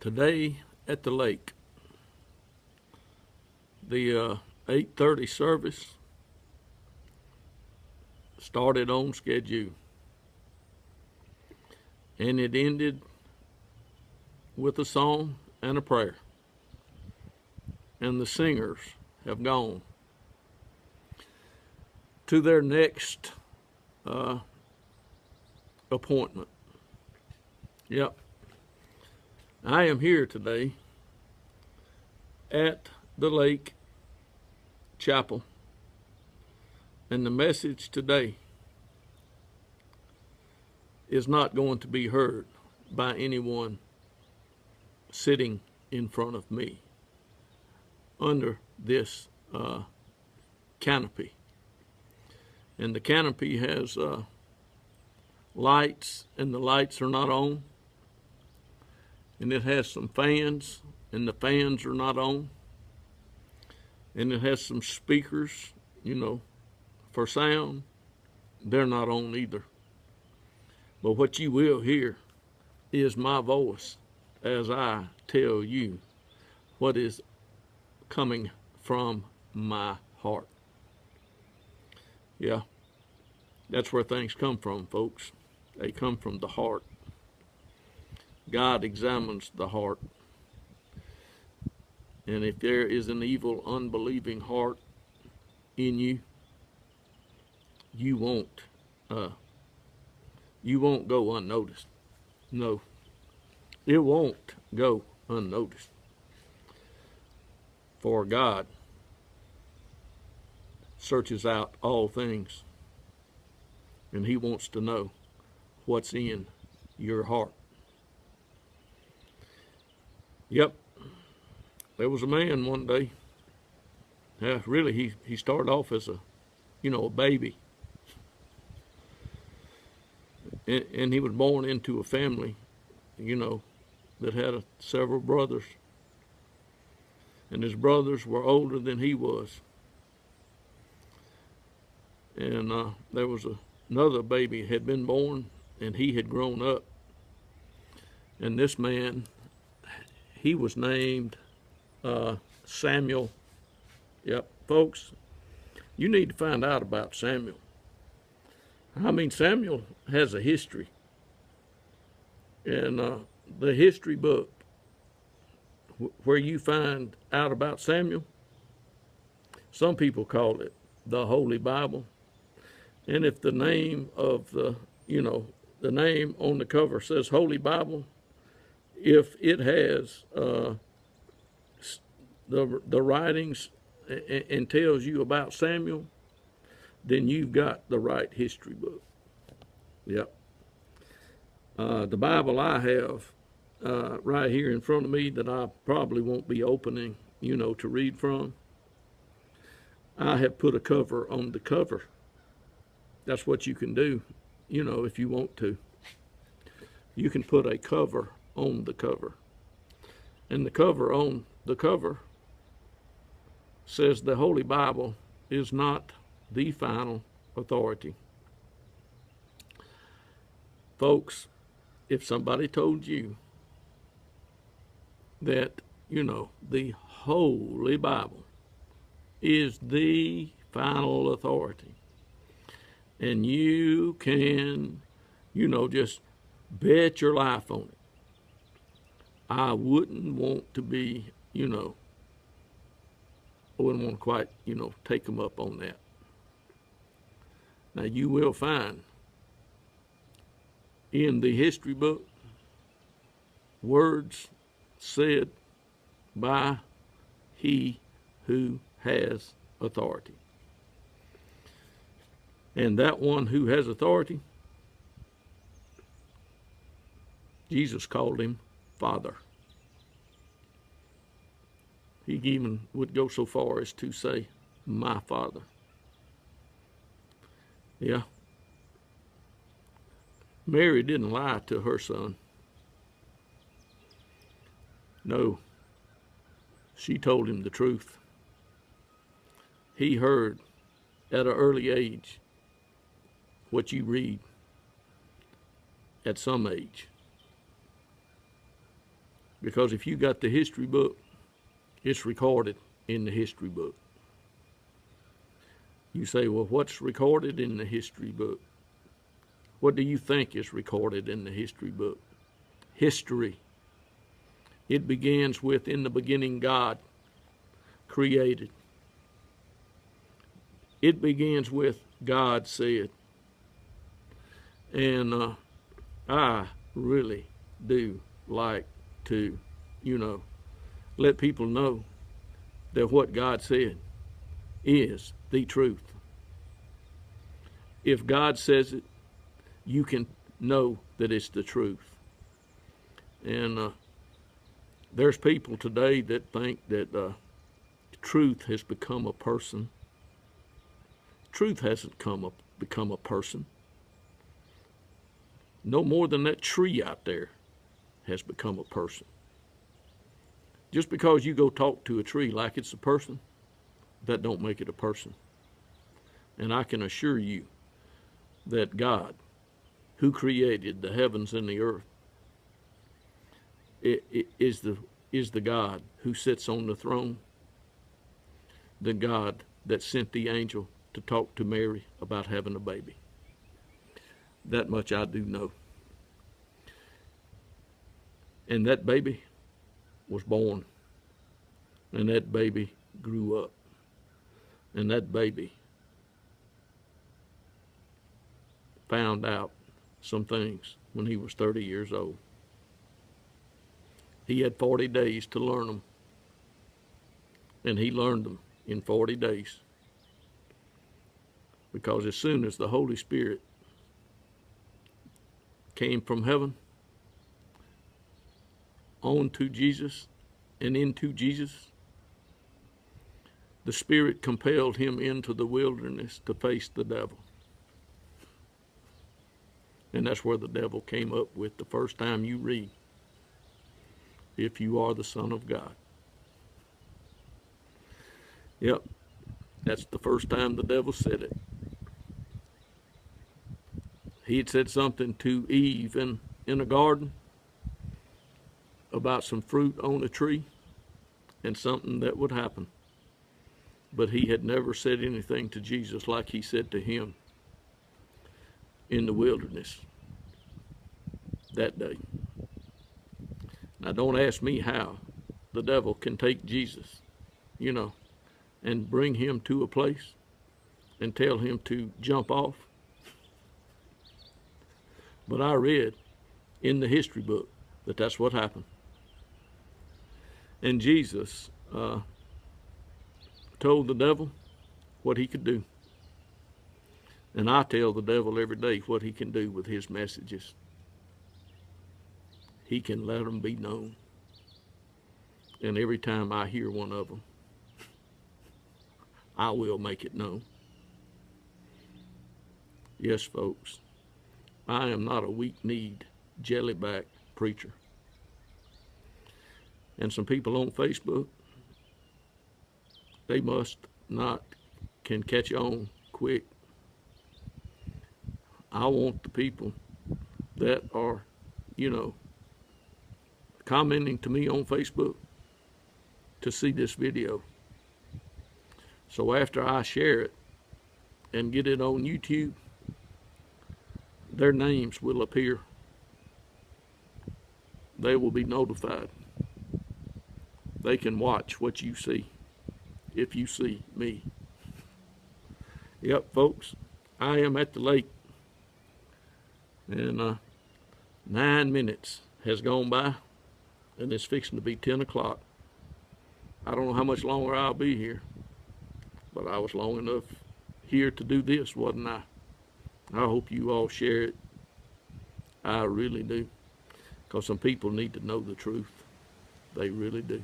Today at the lake, the 8:30 service started on schedule, and it ended with a song and a prayer. And the singers have gone to their next appointment. Yep. I am here today at the Lake Chapel, and the message today is not going to be heard by anyone sitting in front of me under this canopy. And the canopy has lights, and the lights are not on. And it has some fans, and the fans are not on. And it has some speakers, for sound. They're not on either. But what you will hear is my voice as I tell you what is coming from my heart. Yeah, that's where things come from, folks. They come from the heart. God examines the heart. And if there is an evil, unbelieving heart in you, you won't go unnoticed. No, it won't go unnoticed. For God searches out all things, and He wants to know what's in your heart. Yep, there was a man one day. Really, he started off as a baby. And he was born into a family, that had several brothers. And his brothers were older than he was. And there was another baby had been born, and he had grown up. And this man, he was named Samuel. Yep, folks, you need to find out about Samuel. Samuel has a history. And the history book where you find out about Samuel, some people call it the Holy Bible. And if the name of the name on the cover says Holy Bible, if it has the writings and tells you about Samuel, then you've got the right history book. Yep. The Bible I have right here in front of me that I probably won't be opening, to read from, I have put a cover on the cover. That's what you can do, if you want to. You can put a cover on the cover. And the cover on the cover says the Holy Bible is not the final authority. Folks, if somebody told you that, the Holy Bible is the final authority, and you can, just bet your life on it, I wouldn't want to be, I wouldn't want to quite, take them up on that. Now, you will find in the history book words said by he who has authority. And that one who has authority, Jesus called him Father. He even would go so far as to say, my Father. Yeah. Mary didn't lie to her son. No, she told him the truth. He heard at an early age what you read at some age. Because if you got the history book, it's recorded in the history book. You say, well, what's recorded in the history book? What do you think is recorded in the history book? History. It begins with, in the beginning, God created. It begins with, God said. And I really do like to, let people know that what God said is the truth. If God says it, you can know that it's the truth. And there's people today that think that truth has become a person. Truth hasn't become a person. No more than that tree out there has become a person. Just because you go talk to a tree like it's a person, that don't make it a person. And I can assure you that God, who created the heavens and the earth, is the God who sits on the throne, the God that sent the angel to talk to Mary about having a baby. That much I do know. And that baby was born, and that baby grew up, and that baby found out some things when he was 30 years old. He had 40 days to learn them, and he learned them in 40 days. Because as soon as the Holy Spirit came from heaven on to Jesus and into Jesus, the Spirit compelled him into the wilderness to face the devil. And that's where the devil came up with the first time you read, if you are the Son of God. Yep, that's the first time the devil said it. He had said something to Eve in a garden about some fruit on a tree and something that would happen. But he had never said anything to Jesus like he said to him in the wilderness that day. Now, don't ask me how the devil can take Jesus, and bring him to a place and tell him to jump off. But I read in the history book that that's what happened. And Jesus told the devil what he could do. And I tell the devil every day what he can do with his messages. He can let them be known. And every time I hear one of them, I will make it known. Yes, folks, I am not a weak-kneed, jellyback preacher. And some people on Facebook, they must not can catch on quick. I want the people that are, commenting to me on Facebook to see this video. So after I share it and get it on YouTube, their names will appear. They will be notified. They can watch what you see if you see me. Yep, folks, I am at the lake, and 9 minutes has gone by, and it's fixing to be 10 o'clock. I don't know how much longer I'll be here, but I was long enough here to do this, wasn't I? I hope you all share it. I really do, because some people need to know the truth. They really do.